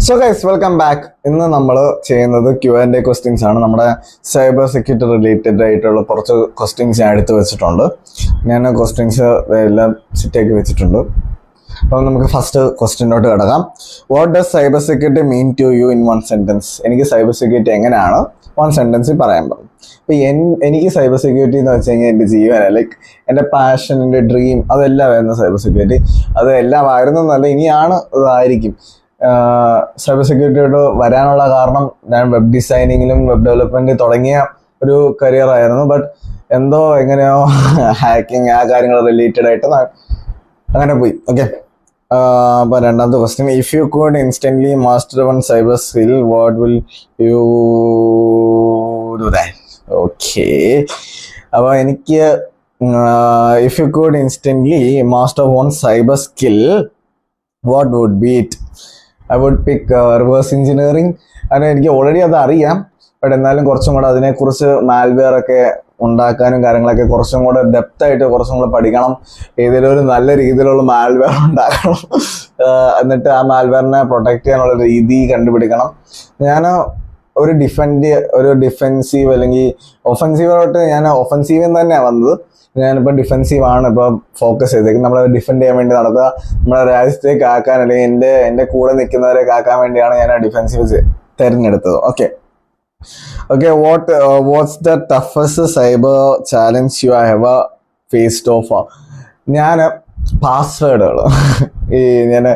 So guys, welcome back. ഇന്ന് നമ്മൾ ചെയ്യുന്നത് Q&A ക്വസ്റ്റ്യൻസ് ആണ്. നമ്മുടെ സൈബർ സെക്യൂരിറ്റി റിലേറ്റഡ് ആയിട്ടുള്ള കുറച്ച് ക്വസ്റ്റ്യൻസ് ഞാൻ എടുത്തു വെച്ചിട്ടുണ്ട്. ഞാൻ ക്വസ്റ്റ്യൻസ് എല്ലാം സെറ്റാക്കി വെച്ചിട്ടുണ്ട്. അപ്പോൾ നമുക്ക് ഫസ്റ്റ് ക്വസ്റ്റ്യനോട്ട് കിടക്കാം. What does cyber security mean to you in one sentence? എനിക്ക് സൈബർ സെക്യൂരിറ്റി എങ്ങനെയാണ് വൺ സെൻറ്റൻസിൽ പറയാൻ പറ്റും. അപ്പോൾ എനിക്ക് സൈബർ സെക്യൂരിറ്റി എന്ന് വെച്ച് കഴിഞ്ഞാൽ എൻ്റെ ജീവനാണ്. ലൈക്ക് എൻ്റെ പാഷൻ, എൻ്റെ ഡ്രീം, അതെല്ലാം ആയിരുന്നു സൈബർ സെക്യൂരിറ്റി. അത് എല്ലാം ആയിരുന്നെന്നല്ല, ഇനിയാണ് അതായിരിക്കും. സൈബർ സെക്യൂരിറ്റിയോട് വരാനുള്ള കാരണം ഞാൻ വെബ് ഡിസൈനിങ്ങിലും വെബ് ഡെവലപ്മെൻറ്റ് തുടങ്ങിയ ഒരു കരിയർ ആയിരുന്നു. ബട്ട് എന്തോ എങ്ങനെയോ ഹാക്കിങ് ആ കാര്യങ്ങൾ റിലേറ്റഡ് ആയിട്ട് അങ്ങനെ പോയി. ഓക്കെ, അപ്പോൾ രണ്ടാമത്തെ question, if you could instantly master one cyber skill what will you do that? Okay, അപ്പോൾ എനിക്ക് if you could instantly master one cyber skill what would be it? I would pick reverse engineering. കാരണം എനിക്ക് already അത് അറിയാം. But എന്നാലും കുറച്ചും കൂടെ അതിനെക്കുറിച്ച് മാൽവെയർ ഒക്കെ ഉണ്ടാക്കാനും കാര്യങ്ങളൊക്കെ കുറച്ചും കൂടെ ഡെപ്തായിട്ട് കുറച്ചും കൂടെ പഠിക്കണം. ഏതെങ്കിലും ഒരു നല്ല രീതിയിലുള്ള മാൽവെയർ ഉണ്ടാക്കണം. എന്നിട്ട് ആ മാൽവെയറിനെ പ്രൊട്ടക്ട് ചെയ്യാനുള്ള രീതി കണ്ടുപിടിക്കണം. ഞാൻ ഒരു ഡിഫെൻസീവ് അല്ലെങ്കിൽ ഒഫൻസീവായിട്ട് ഞാൻ ഒഫൻസീവിൽ നിന്ന് തന്നെയാണ് വന്നത്. ഞാനിപ്പോൾ ഡിഫെൻസീവ് ആണ് ഇപ്പോൾ ഫോക്കസ് ചെയ്തേക്കുന്നത്. നമ്മളെ ഡിഫെൻഡ് ചെയ്യാൻ വേണ്ടി നടക്കുക, നമ്മളെ രാജ്യത്തേക്ക് ആക്കാൻ അല്ലെങ്കിൽ എൻ്റെ കൂടെ നിൽക്കുന്നവരെ ആക്കാൻ വേണ്ടിയാണ് ഞാൻ ഡിഫെൻസീവ് തിരഞ്ഞെടുത്തത്. Okay, what's the toughest cyber challenge you have faced of? ഞാൻ പാസ്വേഡുകൾ ഞാൻ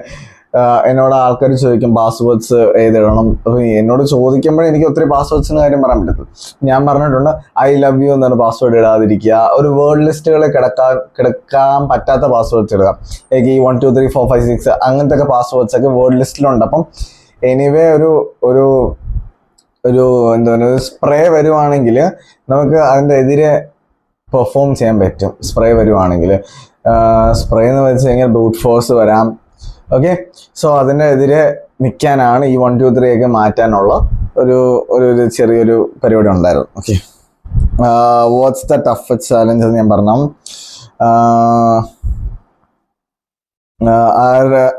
എന്നോട് ആൾക്കാർ ചോദിക്കും പാസ്വേഡ്സ് ഏതിടണം. അപ്പോൾ എന്നോട് ചോദിക്കുമ്പോൾ എനിക്ക് ഒത്തിരി പാസ്വേഡ്സിന് കാര്യം പറയാൻ പറ്റത്തില്ല. ഞാൻ പറഞ്ഞിട്ടുണ്ട് ഐ ലവ് യു എന്നാണ് പാസ്വേഡ് ഇടാതിരിക്കുക. ഒരു വേർഡ് ലിസ്റ്റുകളിൽ കിടക്കാൻ പറ്റാത്ത പാസ്വേഡ്സ് ഇടുക. ലൈക്ക് ഈ 1 2 3 4 5 6 അങ്ങനത്തെ ഒക്കെ പാസ്വേഡ്സ് ഒക്കെ വേർഡ് ലിസ്റ്റിലുണ്ട്. അപ്പം എനിവേ ഒരു എന്താ പറയുക, സ്പ്രേ വരുവാണെങ്കിൽ നമുക്ക് അതിൻ്റെ എതിരെ പെർഫോം ചെയ്യാൻ പറ്റും. സ്പ്രേ വരുവാണെങ്കിൽ സ്പ്രേ എന്ന് വെച്ച് കഴിഞ്ഞാൽ ബ്രൂട്ട് ഫോഴ്സ് വരാം. ഓക്കെ, സോ അതിനെതിരെ നിൽക്കാനാണ് ഈ 1 2 3 ഒക്കെ മാറ്റാനുള്ള ഒരു ചെറിയൊരു പരിപാടി ഉണ്ടായിരുന്നു. Okay, what's the toughest challenge എന്ന് ഞാൻ പറഞ്ഞു.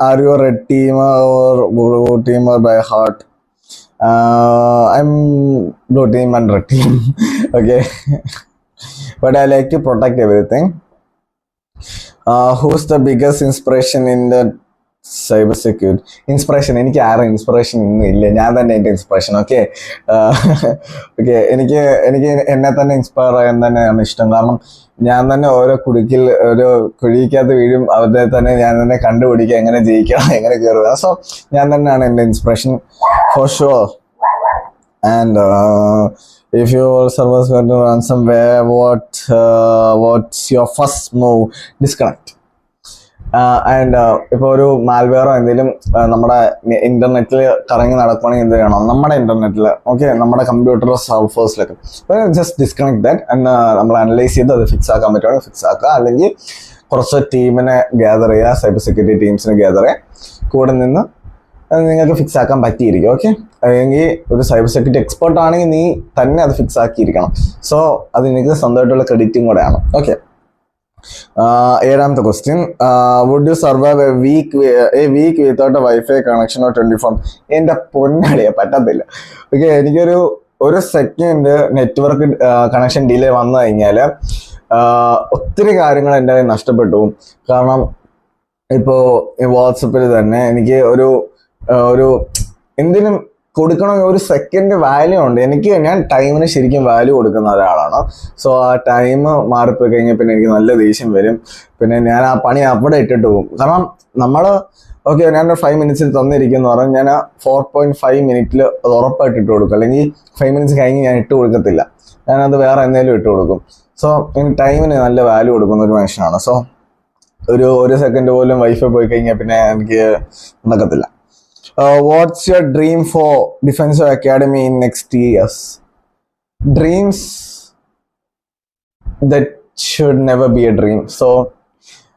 Are you red teamer or blue teamer by heart? I'm blue team and red team. Okay, but I like to protect everything. Who's the biggest inspiration in the cyber security? Inspiration എനിക്ക് ആരും inspiration ഒന്നും ഇല്ല. ഞാൻ തന്നെ എൻ്റെ inspiration. Okay, എനിക്ക് എന്നെ തന്നെ ഇൻസ്പയർ ചെയ്യാൻ തന്നെയാണ് ഇഷ്ടം. കാരണം ഞാൻ തന്നെ ഓരോ കുഴിക്കകത്ത് വീഴും, അവരെ തന്നെ ഞാൻ തന്നെ കണ്ടുപിടിക്കുക എങ്ങനെ ജയിക്കണം, എങ്ങനെ കയറുക. സോ ഞാൻ തന്നെയാണ് എൻ്റെ inspiration for sure. And if your server is going to run somewhere, what's your first move? Disconnect. And ഇപ്പോൾ ഒരു മാൽവെയറോ എന്തെങ്കിലും നമ്മുടെ ഇന്റർനെറ്റിൽ കറങ്ങി നടക്കുകയാണെങ്കിൽ എന്ത് ചെയ്യണം? നമ്മുടെ ഇന്റർനെറ്റിൽ, ഓക്കെ, നമ്മുടെ കമ്പ്യൂട്ടർ സർഫേഴ്സിലൊക്കെ ജസ്റ്റ് ഡിസ്കണക്ട് ദാറ്റ്. നമ്മൾ അനലൈസ് ചെയ്ത് അത് ഫിക്സ് ആക്കാൻ പറ്റുവാണെങ്കിൽ ഫിക്സ് ആക്കുക. അല്ലെങ്കിൽ കുറച്ച് ടീമിനെ ഗ്യാദർ ചെയ്യുക, സൈബർ സെക്യൂരിറ്റി ടീംസിനെ ഗ്യാദർ ചെയ്യുക, കൂടെ നിന്ന് നിങ്ങൾക്ക് ഫിക്സ് ആക്കാൻ പറ്റിയിരിക്കും. ഓക്കെ, അല്ലെങ്കിൽ ഒരു സൈബർ സെക്യൂരിറ്റി എക്സ്പേർട്ട് ആണെങ്കിൽ നീ തന്നെ അത് ഫിക്സ് ആക്കിയിരിക്കണം. സോ അത് എനിക്ക് സ്വന്തമായിട്ടുള്ള ക്രെഡിറ്റും കൂടെയാണ്. ഓക്കെ, ഏഴാമത്തെ question, would you survive a week without a wifi connection or 24? എൻ്റെ പൊന്നടിയാ പറ്റത്തില്ല. ഓക്കെ, എനിക്കൊരു സെക്കൻഡ് നെറ്റ്വർക്ക് കണക്ഷൻ ഡിലേ വന്നു കഴിഞ്ഞാൽ ഒത്തിരി കാര്യങ്ങൾ എൻ്റെ നഷ്ടപ്പെട്ടു. കാരണം ഇപ്പോൾ വാട്സപ്പിൽ തന്നെ എനിക്ക് ഒരു എന്തിനും കൊടുക്കണമെങ്കിൽ ഒരു സെക്കൻഡ് വാല്യൂ ഉണ്ട്. ഞാൻ ടൈമിന് ശരിക്കും വാല്യൂ കൊടുക്കുന്ന ഒരാളാണ്. സോ ആ ടൈം മാറിപ്പോയി കഴിഞ്ഞാൽ പിന്നെ എനിക്ക് നല്ല ദേഷ്യം വരും. പിന്നെ ഞാൻ ആ പണി അവിടെ ഇട്ടിട്ട് പോകും. കാരണം ഓക്കെ, ഞാൻ 5 മിനിറ്റ്സിൽ തന്നിരിക്കുന്നു പറഞ്ഞാൽ ഞാൻ 4.5 മിനിറ്റിൽ അത് ഉറപ്പായിട്ട് ഇട്ട് കൊടുക്കും. അല്ലെങ്കിൽ 5 മിനിറ്റ്സ് കഴിഞ്ഞ് ഞാൻ ഇട്ട് കൊടുക്കത്തില്ല, ഞാനത് വേറെ എന്തെങ്കിലും ഇട്ട് കൊടുക്കും. സോ എനിക്ക് ടൈമിന് നല്ല വാല്യൂ കൊടുക്കുന്ന ഒരു മനുഷ്യനാണ്. സോ ഒരു സെക്കൻഡ് പോലും വൈഫൈ പോയി കഴിഞ്ഞാൽ പിന്നെ എനിക്ക് നടക്കത്തില്ല. What's your dream for Defensive Academy in next years? Dreams that should never be a dream. So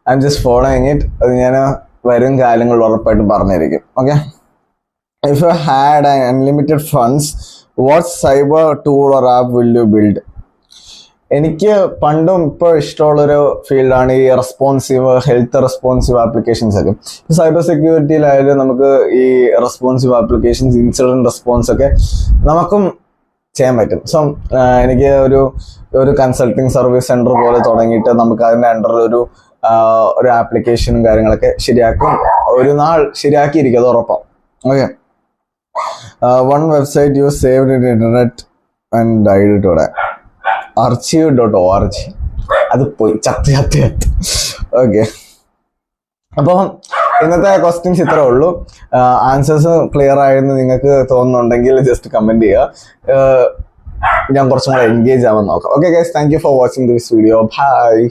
I'm just following it. അത് ഞാൻ വരും കാലങ്ങൾ ഉറപ്പായിട്ട് പറഞ്ഞിരിക്കും. Okay, if you had unlimited funds, what cyber tool or app will you build? എനിക്ക് പണ്ടും ഇപ്പോൾ ഇഷ്ടമുള്ളൊരു ഫീൽഡാണ് ഈ ഹെൽത്ത് റെസ്പോൺസീവ് ആപ്ലിക്കേഷൻസ് ഒക്കെ. സൈബർ സെക്യൂരിറ്റിയിലായാലും നമുക്ക് ഈ റെസ്പോൺസീവ് ആപ്ലിക്കേഷൻസ്, ഇൻസിഡന്റ് റെസ്പോൺസ് ഒക്കെ നമുക്കും ചെയ്യാൻ പറ്റും. സോ എനിക്ക് ഒരു കൺസൾട്ടിങ് സർവീസ് സെന്റർ പോലെ തുടങ്ങിയിട്ട് നമുക്ക് അതിൻ്റെ അണ്ടറിൽ ഒരു ആപ്ലിക്കേഷനും കാര്യങ്ങളൊക്കെ ഒരു നാൾ ശരിയാക്കിയിരിക്കും, അത് ഉറപ്പാണ്. Okay, one website U saved in internet and died today, archive.org. അത് പോയി ചത്ത്. ഓക്കെ, അപ്പോൾ ഇന്നത്തെ ക്വസ്റ്റ്യൻസ് ഇത്രേ ഉള്ളൂ. ആൻസേഴ്സ് ക്ലിയർ ആയെന്ന് നിങ്ങൾക്ക് തോന്നുന്നുണ്ടെങ്കിൽ ജസ്റ്റ് കമന്റ് ചെയ്യുക. ഞാൻ കുറച്ചും കൂടെ എൻഗേജ് ആവാൻ നോക്കാം. Okay guys, thank you for watching this video. By.